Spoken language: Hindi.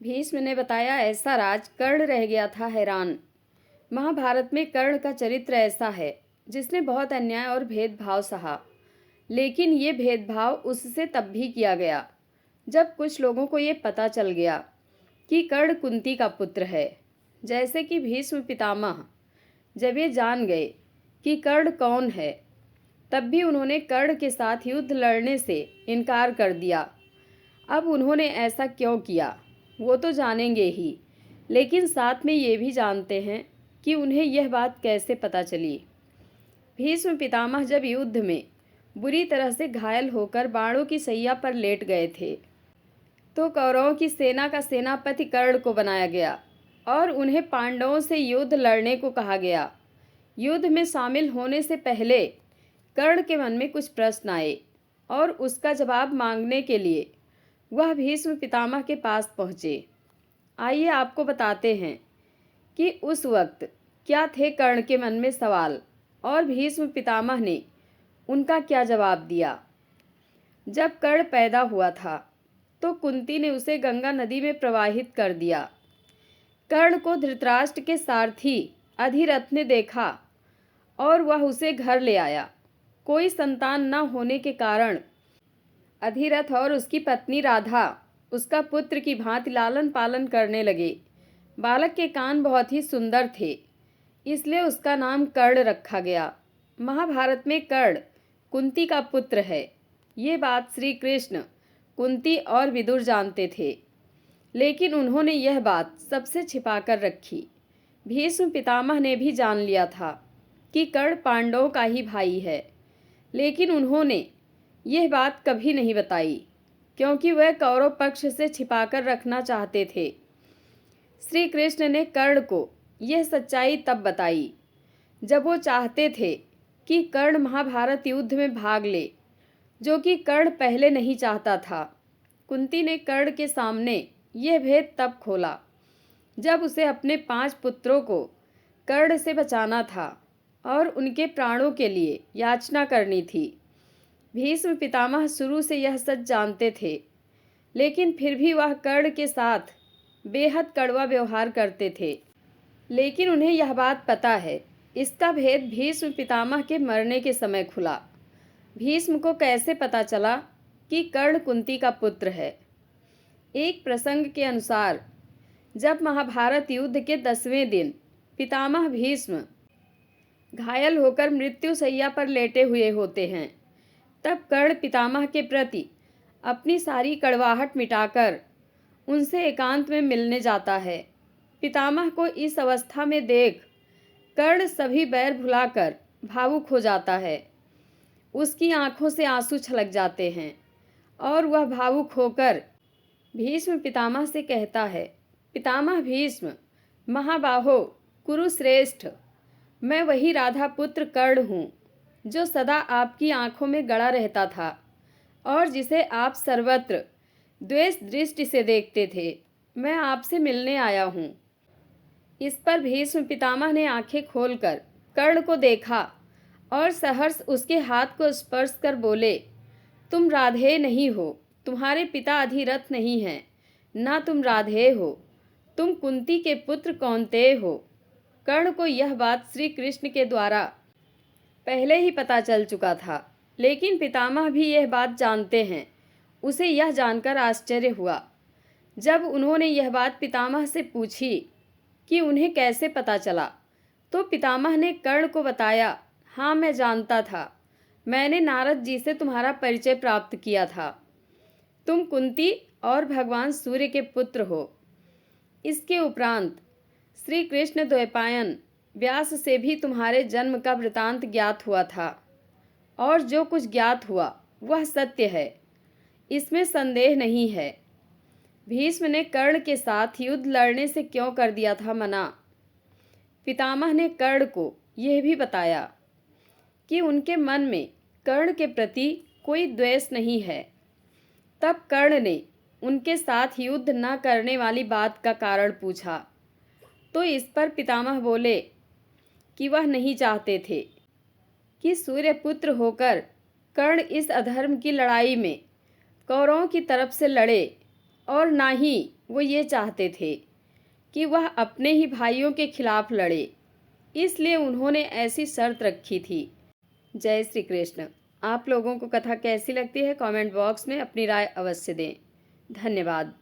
भीष्म ने बताया, ऐसा राज कर्ण रह गया था हैरान। महाभारत में कर्ण का चरित्र ऐसा है जिसने बहुत अन्याय और भेदभाव सहा, लेकिन ये भेदभाव उससे तब भी किया गया जब कुछ लोगों को ये पता चल गया कि कर्ण कुंती का पुत्र है। जैसे कि भीष्म पितामह जब ये जान गए कि कर्ण कौन है, तब भी उन्होंने कर्ण के साथ युद्ध लड़ने से इनकार कर दिया। अब उन्होंने ऐसा क्यों किया वो तो जानेंगे ही, लेकिन साथ में ये भी जानते हैं कि उन्हें यह बात कैसे पता चली। भीष्म पितामह जब युद्ध में बुरी तरह से घायल होकर बाणों की सैया पर लेट गए थे, तो कौरवों की सेना का सेनापति कर्ण को बनाया गया और उन्हें पांडवों से युद्ध लड़ने को कहा गया। युद्ध में शामिल होने से पहले कर्ण के मन में कुछ प्रश्न आए और उसका जवाब मांगने के लिए वह भीष्म पितामह के पास पहुँचे। आइए आपको बताते हैं कि उस वक्त क्या थे कर्ण के मन में सवाल और भीष्म पितामह ने उनका क्या जवाब दिया। जब कर्ण पैदा हुआ था तो कुंती ने उसे गंगा नदी में प्रवाहित कर दिया। कर्ण को धृतराष्ट्र के सारथी अधिरथ ने देखा और वह उसे घर ले आया। कोई संतान न होने के कारण अधिरथ और उसकी पत्नी राधा उसका पुत्र की भांति लालन पालन करने लगे। बालक के कान बहुत ही सुंदर थे, इसलिए उसका नाम कर्ण रखा गया। महाभारत में कर्ण कुंती का पुत्र है। ये बात श्री कृष्ण, कुंती और विदुर जानते थे, लेकिन उन्होंने यह बात सबसे छिपाकर रखी। भीष्म पितामह ने भी जान लिया था कि कर्ण पांडवों का ही भाई है, लेकिन उन्होंने यह बात कभी नहीं बताई क्योंकि वह कौरव पक्ष से छिपाकर रखना चाहते थे। श्री कृष्ण ने कर्ण को यह सच्चाई तब बताई जब वो चाहते थे कि कर्ण महाभारत युद्ध में भाग ले, जो कि कर्ण पहले नहीं चाहता था। कुंती ने कर्ण के सामने यह भेद तब खोला जब उसे अपने 5 पुत्रों को कर्ण से बचाना था और उनके प्राणों के लिए याचना करनी थी। भीष्म पितामह शुरू से यह सच जानते थे, लेकिन फिर भी वह कर्ण के साथ बेहद कड़वा व्यवहार करते थे। लेकिन उन्हें यह बात पता है, इसका भेद भीष्म पितामह के मरने के समय खुला। भीष्म को कैसे पता चला कि कर्ण कुंती का पुत्र है। एक प्रसंग के अनुसार जब महाभारत युद्ध के 10वें दिन पितामह भीष्म घायल होकर मृत्युशैया पर लेटे हुए होते हैं, तब कर्ण पितामह के प्रति अपनी सारी कड़वाहट मिटाकर उनसे एकांत में मिलने जाता है। पितामह को इस अवस्था में देख कर्ण सभी बैर भुलाकर भावुक हो जाता है। उसकी आंखों से आंसू छलक जाते हैं और वह भावुक होकर भीष्म पितामह से कहता है, पितामह भीष्म, महाबाहो, कुरुश्रेष्ठ, मैं वही राधा पुत्र कर्ण हूँ जो सदा आपकी आंखों में गड़ा रहता था और जिसे आप सर्वत्र द्वेष दृष्टि से देखते थे। मैं आपसे मिलने आया हूँ। इस पर भीष्म पितामह ने आंखें खोलकर कर्ण को देखा और सहर्ष उसके हाथ को स्पर्श कर बोले, तुम राधेय नहीं हो, तुम्हारे पिता अधिरथ नहीं हैं, ना तुम राधेय हो, तुम कुंती के पुत्र कौन्तेय हो। कर्ण को यह बात श्री कृष्ण के द्वारा पहले ही पता चल चुका था, लेकिन पितामह भी यह बात जानते हैं। उसे यह जानकर आश्चर्य हुआ जब उन्होंने यह बात पितामह से पूछी कि उन्हें कैसे पता चला, तो पितामह ने कर्ण को बताया, हाँ मैं जानता था, मैंने नारद जी से तुम्हारा परिचय प्राप्त किया था। तुम कुंती और भगवान सूर्य के पुत्र हो। इसके उपरांत श्री कृष्ण द्वैपायन व्यास से भी तुम्हारे जन्म का वृतांत ज्ञात हुआ था और जो कुछ ज्ञात हुआ वह सत्य है, इसमें संदेह नहीं है। भीष्म ने कर्ण के साथ युद्ध लड़ने से क्यों कर दिया था मना। पितामह ने कर्ण को यह भी बताया कि उनके मन में कर्ण के प्रति कोई द्वेष नहीं है। तब कर्ण ने उनके साथ युद्ध न करने वाली बात का कारण पूछा, तो इस पर पितामह बोले कि वह नहीं चाहते थे कि सूर्यपुत्र होकर कर्ण इस अधर्म की लड़ाई में कौरवों की तरफ से लड़े और ना ही वो ये चाहते थे कि वह अपने ही भाइयों के खिलाफ लड़े, इसलिए उन्होंने ऐसी शर्त रखी थी। जय श्री कृष्ण। आप लोगों को कथा कैसी लगती है कमेंट बॉक्स में अपनी राय अवश्य दें। धन्यवाद।